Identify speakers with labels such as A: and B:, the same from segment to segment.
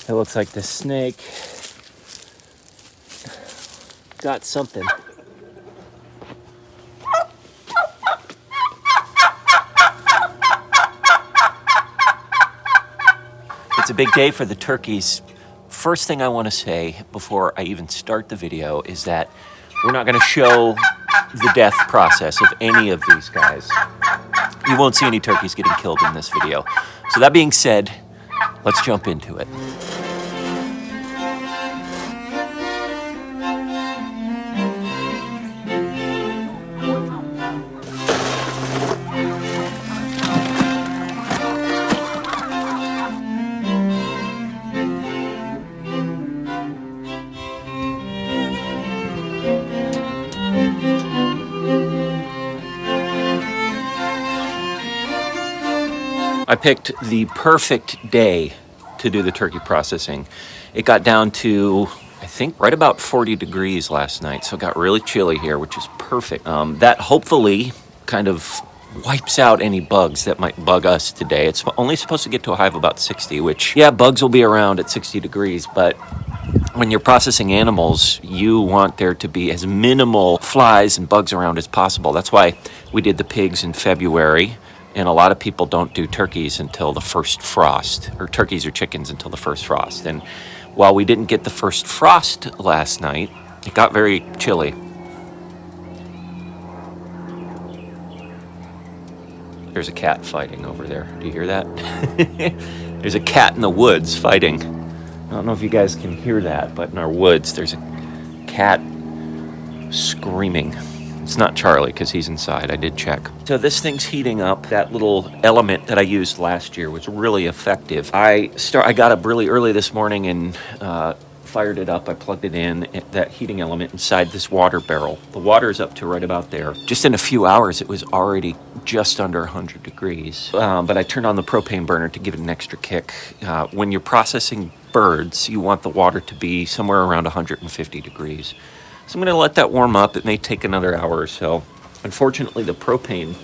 A: It looks like the snake got something. It's a big day for the turkeys. First thing I want to say before I even start the video is that we're not going to show the death process of any of these guys. You won't see any turkeys getting killed in this video. So that being said, let's jump into it. I picked the perfect day to do the turkey processing. It got down to, I think, right about 40 degrees last night, so it got really chilly here, which is perfect. That hopefully kind of wipes out any bugs that might bug us today. It's only supposed to get to a high of about 60, which, yeah, bugs will be around at 60 degrees, but when you're processing animals, you want there to be as minimal flies and bugs around as possible. That's why we did the pigs in February. And a lot of people don't do turkeys until the first frost, or turkeys or chickens until the first frost. And while we didn't get the first frost last night, it got very chilly. There's a cat fighting over there. Do you hear that? There's a cat in the woods fighting. I don't know if you guys can hear that, but in our woods, there's a cat screaming. It's not Charlie because he's inside. I did check. So this thing's heating up. That little element that I used last year was really effective. I got up really early this morning and fired it up. I plugged it in, that heating element inside this water barrel. The water is up to right about there. Just in a few hours, it was already just under 100 degrees. But I turned on the propane burner to give it an extra kick. When you're processing birds, you want the water to be somewhere around 150 degrees. So I'm going to let that warm up. It may take another hour or so. Unfortunately, the propane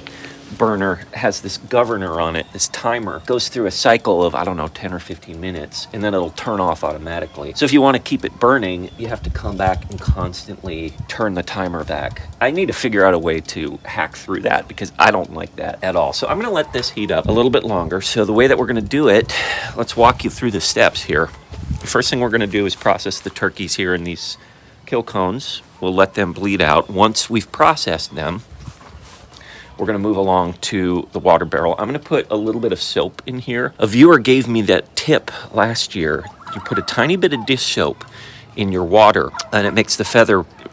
A: burner has this governor on it, this timer. It goes through a cycle of, 10 or 15 minutes, and then it'll turn off automatically. So if you want to keep it burning, you have to come back and constantly turn the timer back. I need to figure out a way to hack through that because I don't like that at all. So I'm going to let this heat up a little bit longer. So the way that we're going to do it, let's walk you through the steps here. The first thing we're going to do is process the turkeys here in these kill cones. We'll let them bleed out. Once we've processed them, we're going to move along to the water barrel. I'm going to put a little bit of soap in here. A viewer gave me that tip last year. You put a tiny bit of dish soap in your water, and it makes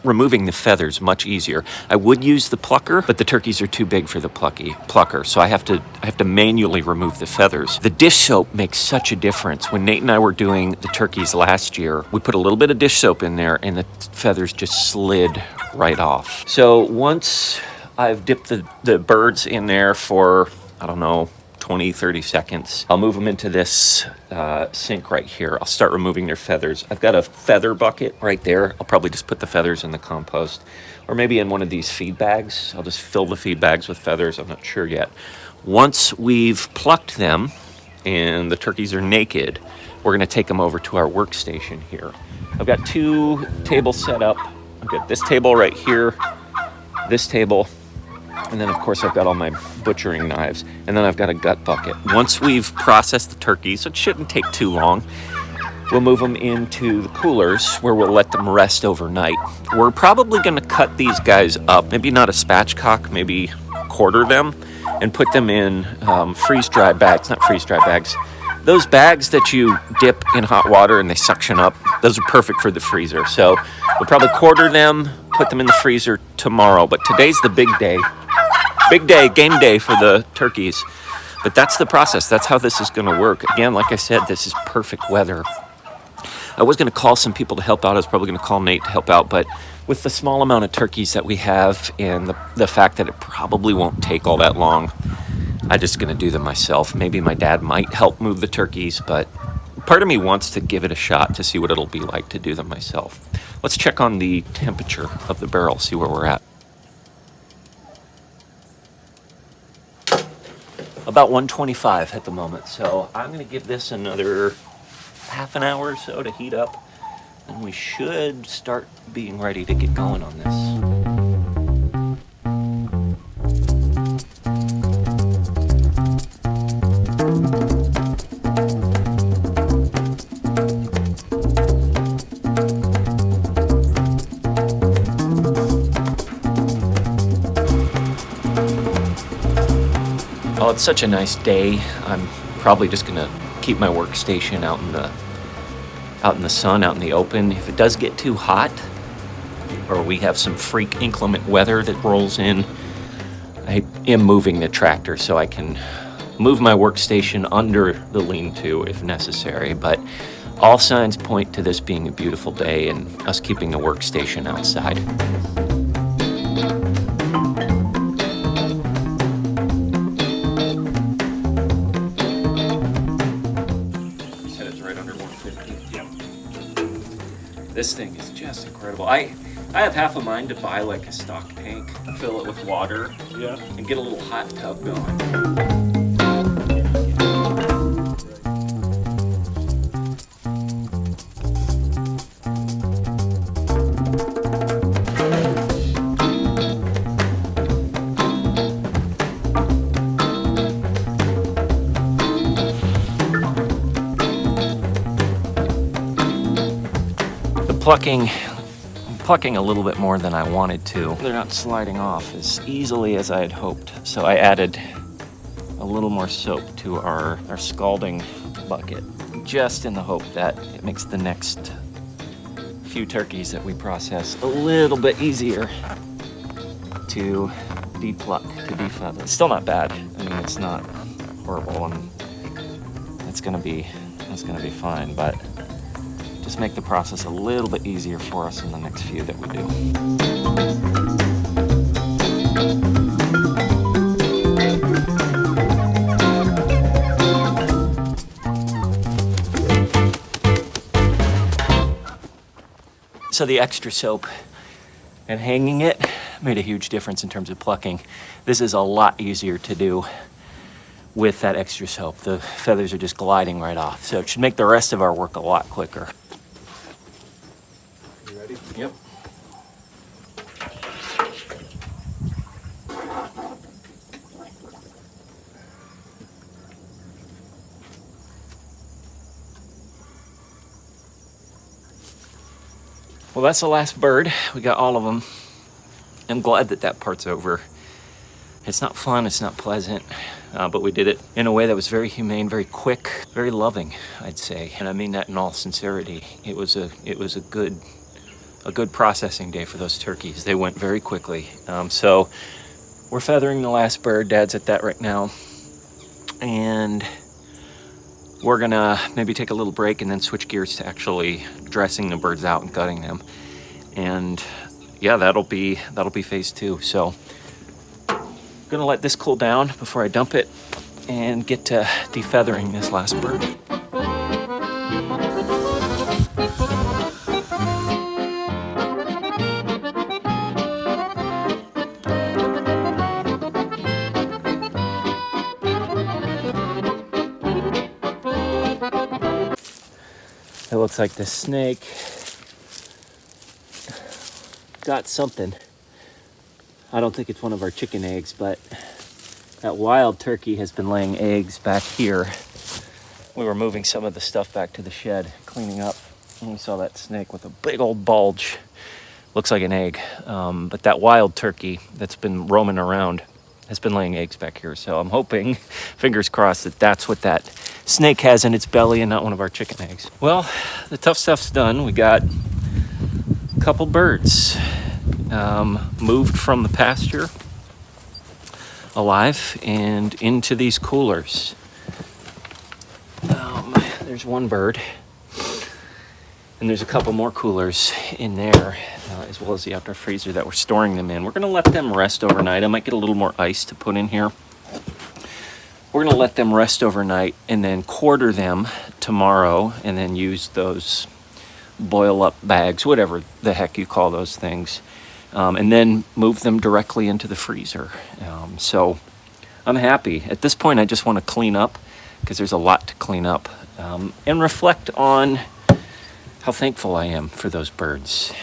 A: removing the feathers much easier. I would use the plucker, but the turkeys are too big for the plucker, so I have to manually remove the feathers. The dish soap makes such a difference. When Nate and I were doing the turkeys last year, we put a little bit of dish soap in there, and the feathers just slid right off. So once I've dipped the birds in there for, 20, 30 seconds. I'll move them into this sink right here. I'll start removing their feathers. I've got a feather bucket right there. I'll probably just put the feathers in the compost, or maybe in one of these feed bags. I'll just fill the feed bags with feathers. I'm not sure yet. Once we've plucked them and the turkeys are naked, we're going to take them over to our workstation here. I've got 2 tables set up. I've got this table right here, this table, and then, of course, I've got all my butchering knives. And then I've got a gut bucket. Once we've processed the turkeys, it shouldn't take too long, we'll move them into the coolers where we'll let them rest overnight. We're probably going to cut these guys up, maybe not a spatchcock, maybe quarter them, and put them in freeze-dry bags. Not freeze-dry bags. Those bags that you dip in hot water and they suction up, those are perfect for the freezer. So we'll probably quarter them, put them in the freezer tomorrow. But today's the big day. Big day, game day for the turkeys. But that's the process. That's how this is going to work. Again, like I said, this is perfect weather. I was going to call some people to help out. I was probably going to call Nate to help out. But with the small amount of turkeys that we have and the fact that it probably won't take all that long, I'm just going to do them myself. Maybe my dad might help move the turkeys, but part of me wants to give it a shot to see what it'll be like to do them myself. Let's check on the temperature of the barrel, see where we're at. About 125 at the moment, so I'm going to give this another half an hour or so to heat up, and we should start being ready to get going on this. Well, it's such a nice day. I'm probably just gonna keep my workstation out in the sun, out in the open. If it does get too hot, or we have some freak inclement weather that rolls in, I am moving the tractor so I can move my workstation under the lean-to if necessary. But all signs point to this being a beautiful day and us keeping the workstation outside. This thing is just incredible. I have half a mind to buy like a stock tank, fill it with water, and get a little hot tub going. Plucking a little bit more than I wanted to. They're not sliding off as easily as I had hoped. So I added a little more soap to our scalding bucket, just in the hope that it makes the next few turkeys that we process a little bit easier to de-pluck, to defeather. It's still not bad. I mean, it's not horrible, and it's gonna be fine, but just make the process a little bit easier for us in the next few that we do. So the extra soap and hanging it made a huge difference in terms of plucking. This is a lot easier to do with that extra soap. The feathers are just gliding right off, so it should make the rest of our work a lot quicker. Yep. Well, that's the last bird. We got all of them. I'm glad that part's over. It's not fun, it's not pleasant, but we did it in a way that was very humane, very quick, very loving, I'd say. And I mean that in all sincerity. It was a good processing day for those turkeys. They went very quickly. So we're feathering the last bird. Dad's at that right now. And we're gonna maybe take a little break and then switch gears to actually dressing the birds out and gutting them. And yeah, that'll be phase 2. So gonna let this cool down before I dump it and get to defeathering this last bird. It looks like the snake got something. I don't think it's one of our chicken eggs, but that wild turkey has been laying eggs back here. We were moving some of the stuff back to the shed, cleaning up, and we saw that snake with a big old bulge. Looks like an egg, but that wild turkey that's been roaming around has been laying eggs back here. So I'm hoping, fingers crossed, that that's what that snake has in its belly and not one of our chicken eggs. Well, the tough stuff's done. We got a couple birds moved from the pasture alive and into these coolers. There's one bird, and there's a couple more coolers in there, as well as the outdoor freezer that we're storing them in. We're gonna let them rest overnight. I might get a little more ice to put in here. We're gonna let them rest overnight and then quarter them tomorrow, and then use those boil up bags, whatever the heck you call those things, and then move them directly into the freezer. So I'm happy. At this point, I just want to clean up, because there's a lot to clean up. and reflect on how thankful I am for those birds.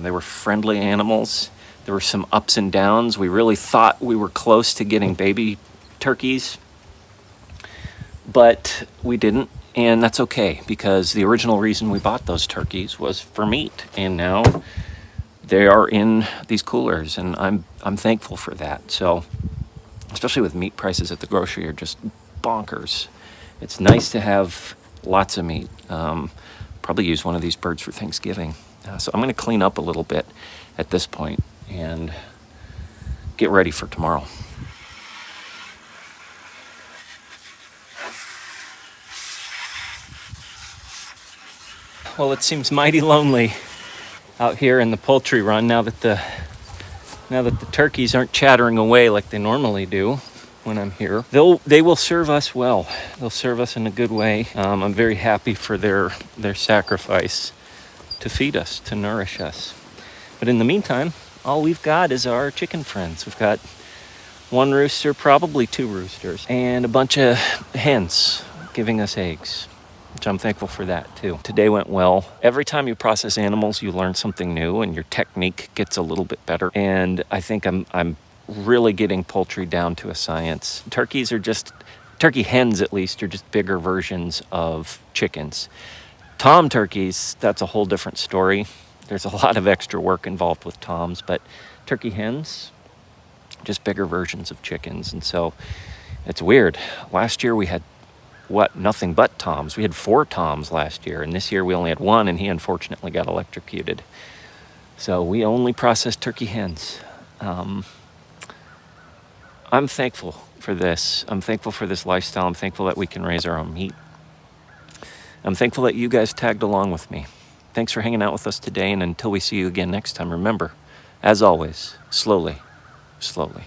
A: They were friendly animals. There were some ups and downs. We really thought we were close to getting baby turkeys, but we didn't, and that's okay, because the original reason we bought those turkeys was for meat, and now they are in these coolers, and I'm thankful for that. So, especially with meat prices at the grocery are just bonkers, it's nice to have lots of meat. Probably use one of these birds for Thanksgiving. So I'm going to clean up a little bit at this point and get ready for tomorrow. Well, it seems mighty lonely out here in the poultry run now that the turkeys aren't chattering away like they normally do when I'm here. They will serve us well. They'll serve us in a good way. I'm very happy for their sacrifice to feed us, to nourish us. But in the meantime, all we've got is our chicken friends. We've got one rooster, probably two roosters, and a bunch of hens giving us eggs, which I'm thankful for that too. Today went well. Every time you process animals, you learn something new and your technique gets a little bit better. And I think I'm really getting poultry down to a science. Turkey hens at least, are just bigger versions of chickens. Tom turkeys, that's a whole different story. There's a lot of extra work involved with toms, but turkey hens, just bigger versions of chickens. And so it's weird. Last year we had nothing but toms. We had 4 toms last year, and this year we only had 1, and he unfortunately got electrocuted. So we only processed turkey hens. I'm thankful for this. I'm thankful for this lifestyle. I'm thankful that we can raise our own meat. I'm thankful that you guys tagged along with me. Thanks for hanging out with us today, and until we see you again next time, remember, as always, slowly, slowly.